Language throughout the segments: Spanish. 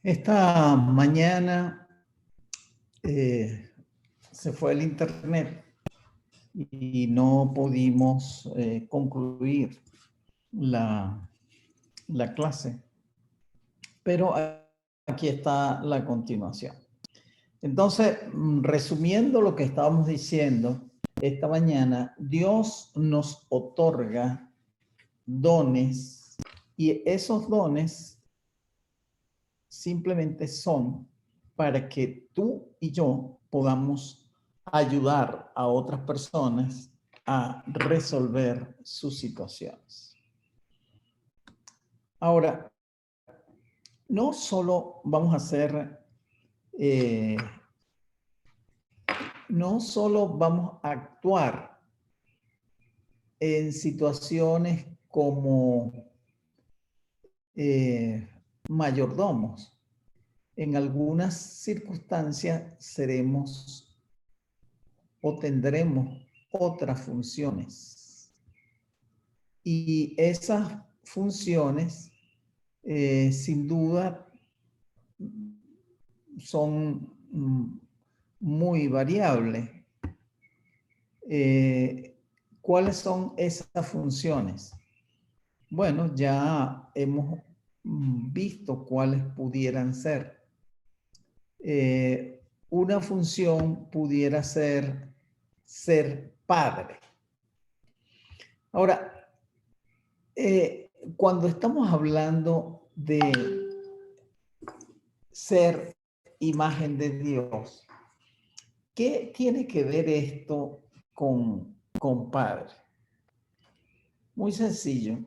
Esta mañana se fue el internet y no pudimos concluir la clase, pero aquí está la continuación. Entonces, resumiendo lo que estábamos diciendo esta mañana, Dios nos otorga dones y esos dones simplemente son para que tú y yo podamos ayudar a otras personas a resolver sus situaciones. Ahora, no solo vamos a hacer, no solo vamos a actuar en situaciones como mayordomos. En algunas circunstancias seremos o tendremos otras funciones. Y esas funciones, sin duda, son muy variables. ¿Cuáles son esas funciones? Bueno, ya hemos visto cuáles pudieran ser. Una función pudiera ser padre. Ahora, cuando estamos hablando de ser imagen de Dios, ¿qué tiene que ver esto con padre? Muy sencillo.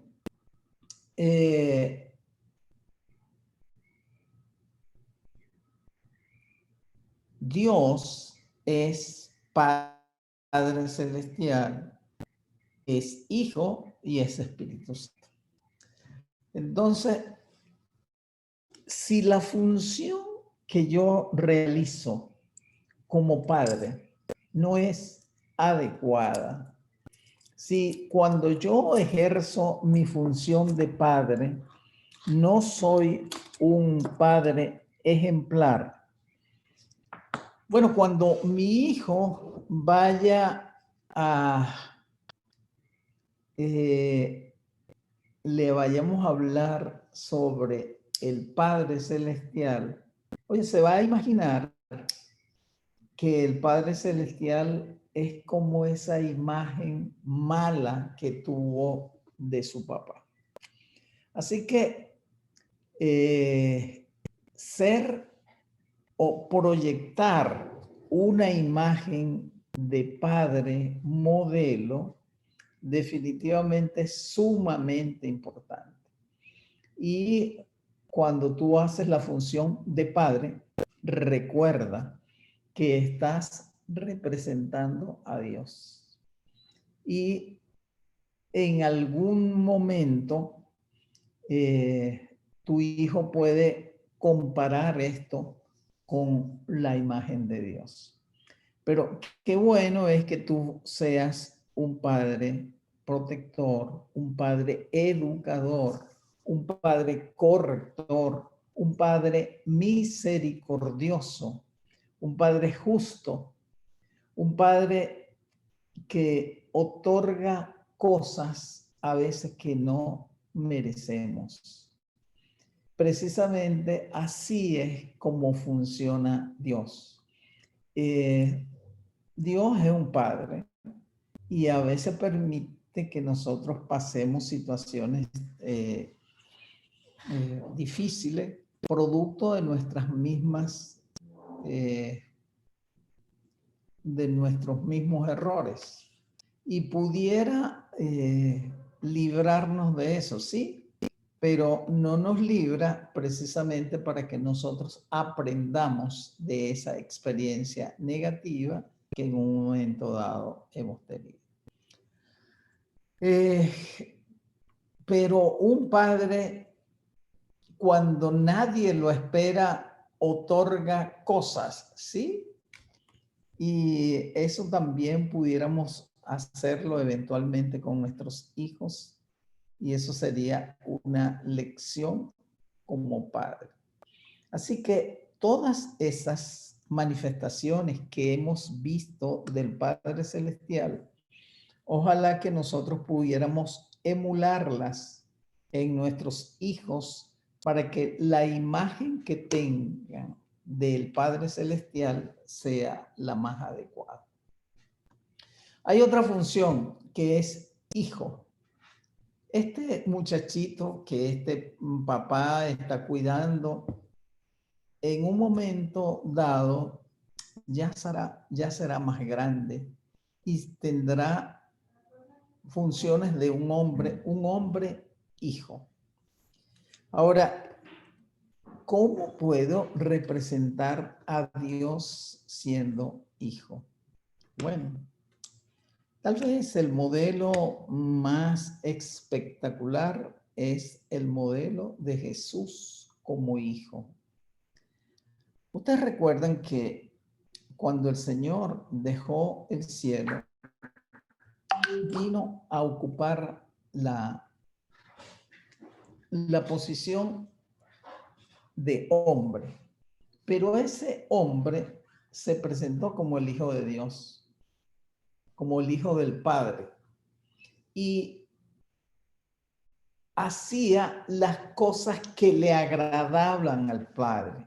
Dios es Padre Celestial, es Hijo y es Espíritu Santo. Entonces, si la función que yo realizo como padre no es adecuada, si cuando yo ejerzo mi función de padre no soy un padre ejemplar, bueno, cuando mi hijo vaya a le vayamos a hablar sobre el Padre Celestial, oye, se va a imaginar que el Padre Celestial es como esa imagen mala que tuvo de su papá. Así que ser o proyectar una imagen de padre modelo definitivamente es sumamente importante. Y cuando tú haces la función de padre, recuerda que estás representando a Dios. Y en algún momento tu hijo puede comparar esto con la imagen de Dios. Pero qué bueno es que tú seas un padre protector, un padre educador, un padre corrector, un padre misericordioso, un padre justo, un padre que otorga cosas a veces que no merecemos. Precisamente así es como funciona Dios. Dios es un padre y a veces permite que nosotros pasemos situaciones difíciles, producto de nuestras mismas, de nuestros mismos errores. Y pudiera librarnos de eso, sí, pero no nos libra precisamente para que nosotros aprendamos de esa experiencia negativa que en un momento dado hemos tenido. Pero un padre, cuando nadie lo espera, otorga cosas, ¿sí? Y eso también pudiéramos hacerlo eventualmente con nuestros hijos, y eso sería una lección como padre. Así que todas esas manifestaciones que hemos visto del Padre Celestial, ojalá que nosotros pudiéramos emularlas en nuestros hijos para que la imagen que tengan del Padre Celestial sea la más adecuada. Hay otra función que es hijo. Este muchachito que este papá está cuidando, en un momento dado ya será más grande y tendrá funciones de un hombre hijo. Ahora, ¿cómo puedo representar a Dios siendo hijo? Bueno, tal vez el modelo más espectacular es el modelo de Jesús como hijo. Ustedes recuerdan que cuando el Señor dejó el cielo, vino a ocupar la posición de hombre, pero ese hombre se presentó como el Hijo de Dios, como el Hijo del Padre, y hacía las cosas que le agradaban al Padre.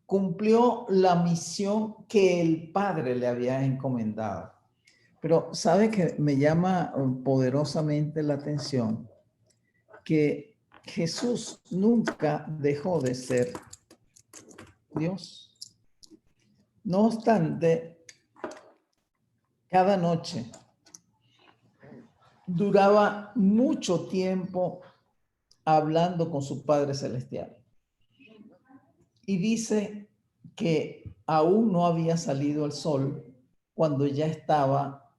Cumplió la misión que el Padre le había encomendado. Pero sabe que me llama poderosamente la atención que Jesús nunca dejó de ser Dios. No obstante, cada noche duraba mucho tiempo hablando con su Padre Celestial. Y dice que aún no había salido el sol cuando ya estaba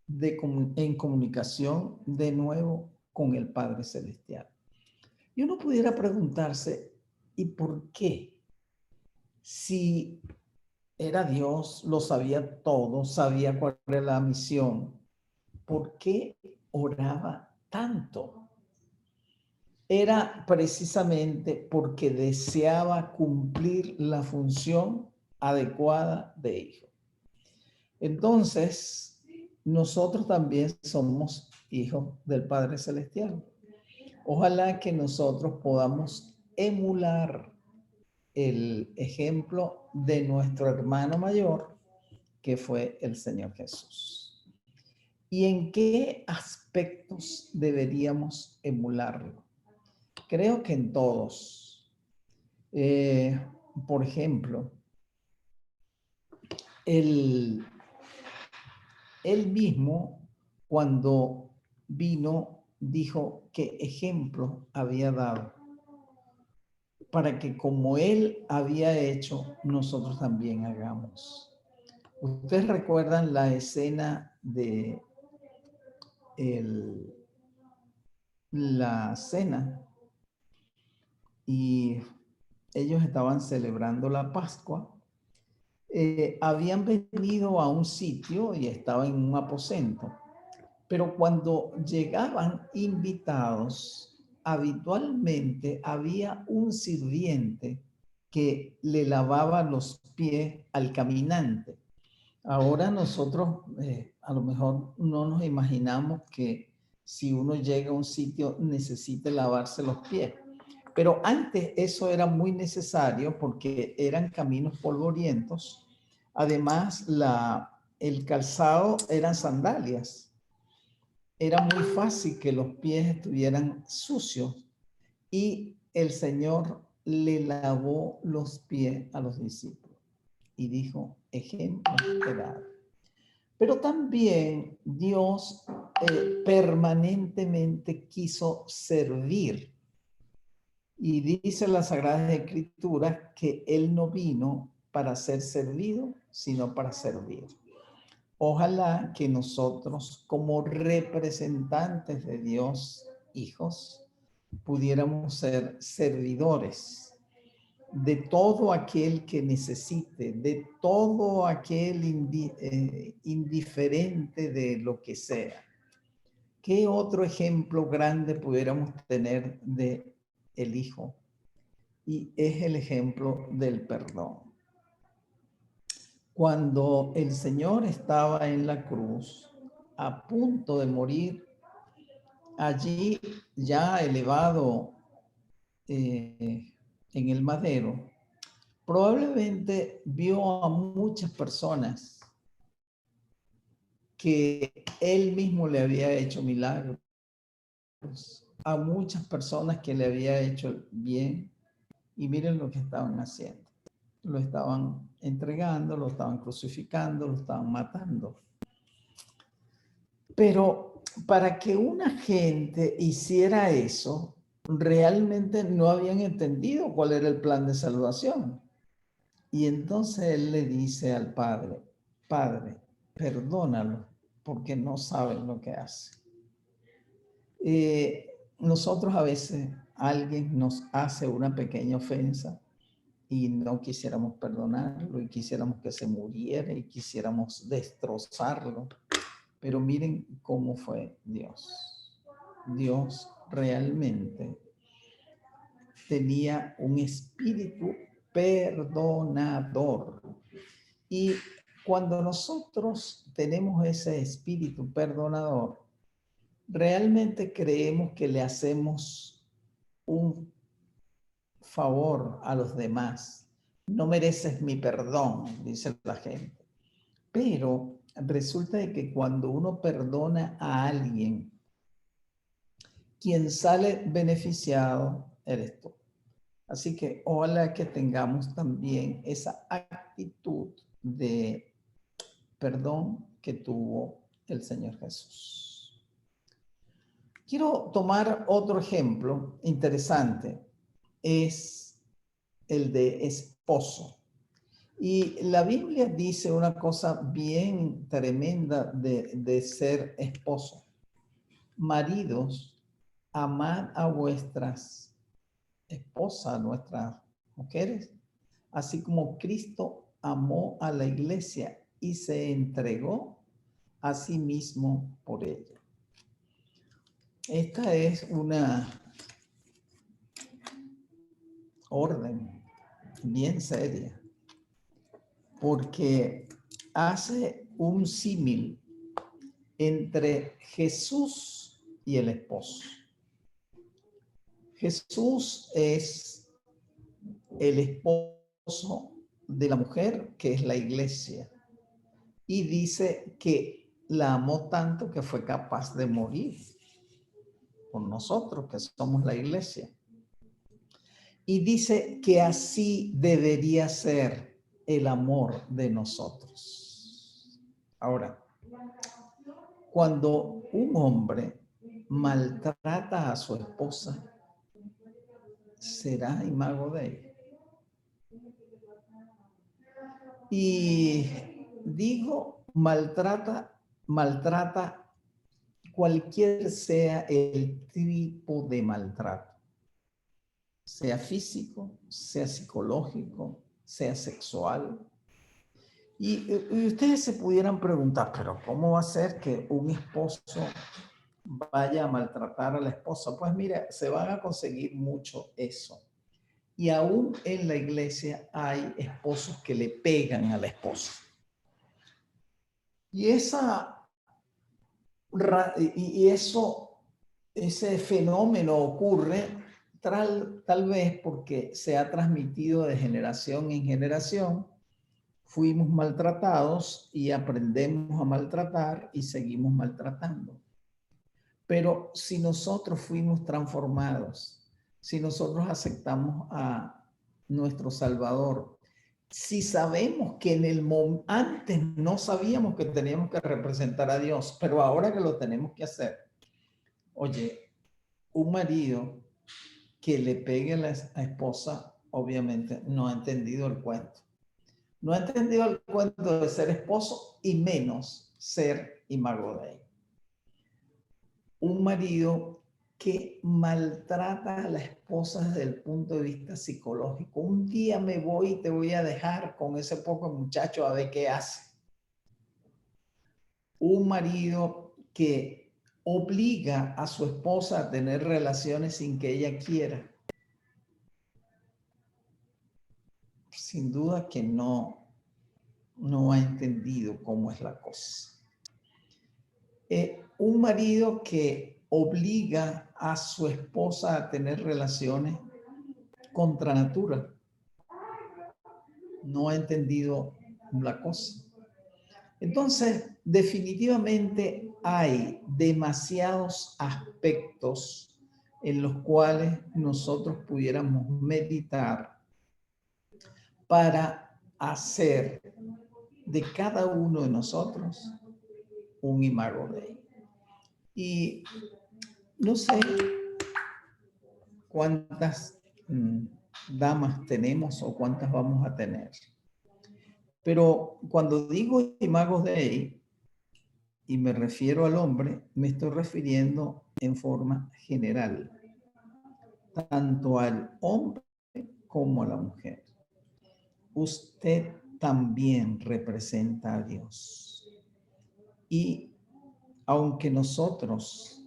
en comunicación de nuevo con el Padre Celestial. Y uno pudiera preguntarse, ¿y por qué? Si era Dios, lo sabía todo, sabía cuál era la misión, ¿por qué oraba tanto? Era precisamente porque deseaba cumplir la función adecuada de hijo. Entonces, nosotros también somos hijos del Padre Celestial. Ojalá que nosotros podamos emular el ejemplo de nuestro hermano mayor, que fue el Señor Jesús. ¿Y en qué aspectos deberíamos emularlo? Creo que en todos. Por ejemplo, él mismo, cuando vino, dijo qué ejemplo había dado para que como él había hecho, nosotros también hagamos. Ustedes recuerdan la escena de la cena y ellos estaban celebrando la Pascua. Habían venido a un sitio y estaban en un aposento, pero cuando llegaban invitados, habitualmente había un sirviente que le lavaba los pies al caminante. Ahora nosotros a lo mejor no nos imaginamos que si uno llega a un sitio necesite lavarse los pies. Pero antes eso era muy necesario porque eran caminos polvorientos. Además, el calzado eran sandalias. Era muy fácil que los pies estuvieran sucios y el Señor le lavó los pies a los discípulos y dijo, ejemplo te dado. Pero también Dios permanentemente quiso servir. Y dice la Sagrada Escritura que Él no vino para ser servido, sino para servir. Ojalá que nosotros, como representantes de Dios, hijos, pudiéramos ser servidores de todo aquel que necesite, de todo aquel indiferente de lo que sea. ¿Qué otro ejemplo grande pudiéramos tener de el Hijo? y es el ejemplo del perdón. Cuando el Señor estaba en la cruz, a punto de morir, allí ya elevado en el madero, probablemente vio a muchas personas que él mismo le había hecho milagros, a muchas personas que le había hecho bien, y miren lo que estaban haciendo. Lo estaban entregando, lo estaban crucificando, lo estaban matando. Pero para que una gente hiciera eso, realmente no habían entendido cuál era el plan de salvación. Y entonces él le dice al Padre, Padre, perdónalo, porque no saben lo que hace. Nosotros a veces alguien nos hace una pequeña ofensa y no quisiéramos perdonarlo y quisiéramos que se muriera y quisiéramos destrozarlo. Pero miren cómo fue Dios. Dios realmente tenía un espíritu perdonador. Y cuando nosotros tenemos ese espíritu perdonador, realmente creemos que le hacemos un favor a los demás. No mereces mi perdón, dice la gente. Pero resulta de que cuando uno perdona a alguien, quien sale beneficiado eres tú. Así que ojalá que tengamos también esa actitud de perdón que tuvo el Señor Jesús. Quiero tomar otro ejemplo interesante. Es el de esposo. Y la Biblia dice una cosa bien tremenda de ser esposo. Maridos, amad a vuestras esposas, a nuestras mujeres, así como Cristo amó a la iglesia y se entregó a sí mismo por ella. Esta es una orden bien seria, porque hace un símil entre Jesús y el esposo. Jesús es el esposo de la mujer, que es la iglesia, y dice que la amó tanto que fue capaz de morir por nosotros, que somos la iglesia. Y dice que así debería ser el amor de nosotros. Ahora, cuando un hombre maltrata a su esposa, será imago de ella. Y digo, maltrata cualquier sea el tipo de maltrato, sea físico, sea psicológico, sea sexual. Y ustedes se pudieran preguntar, pero ¿cómo va a ser que un esposo vaya a maltratar a la esposa? Pues mira, se van a conseguir mucho eso. Y aún en la iglesia hay esposos que le pegan a la esposa. Y ese fenómeno ocurre tal vez porque se ha transmitido de generación en generación. Fuimos maltratados y aprendemos a maltratar y seguimos maltratando. Pero si nosotros fuimos transformados, si nosotros aceptamos a nuestro Salvador, si sabemos que antes no sabíamos que teníamos que representar a Dios, pero ahora que lo tenemos que hacer, oye, un marido que le pegue a la esposa, obviamente no ha entendido el cuento. No ha entendido el cuento de ser esposo y menos ser imago Dei. Un marido que maltrata a la esposa desde el punto de vista psicológico. Un día me voy y te voy a dejar con ese poco muchacho a ver qué hace. Un marido que obliga a su esposa a tener relaciones sin que ella quiera. sin duda que no ha entendido cómo es la cosa. Un marido que obliga a su esposa a tener relaciones contra natura no ha entendido la cosa. Entonces, definitivamente hay demasiados aspectos en los cuales nosotros pudiéramos meditar para hacer de cada uno de nosotros un imago Dei. Y no sé cuántas damas tenemos o cuántas vamos a tener. Pero cuando digo imago Dei y me refiero al hombre, me estoy refiriendo en forma general, tanto al hombre como a la mujer. Usted también representa a Dios. Y aunque nosotros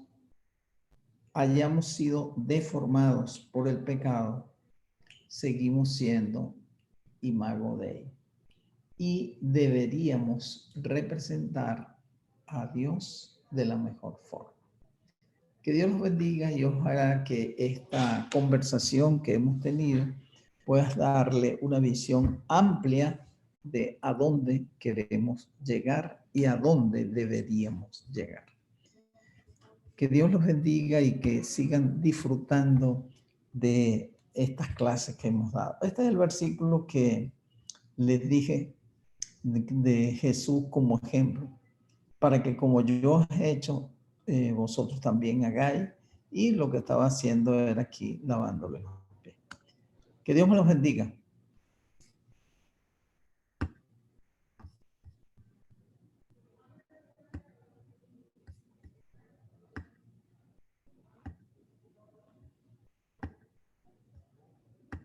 hayamos sido deformados por el pecado, seguimos siendo imago Dei. Y deberíamos representar a Dios de la mejor forma. Que Dios los bendiga y ojalá que esta conversación que hemos tenido pueda darle una visión amplia de a dónde queremos llegar y a dónde deberíamos llegar. Que Dios los bendiga y que sigan disfrutando de estas clases que hemos dado. Este es el versículo que les dije de Jesús como ejemplo, para que como yo he hecho, vosotros también hagáis. Y lo que estaba haciendo era aquí lavándole los pies. Que Dios me los bendiga.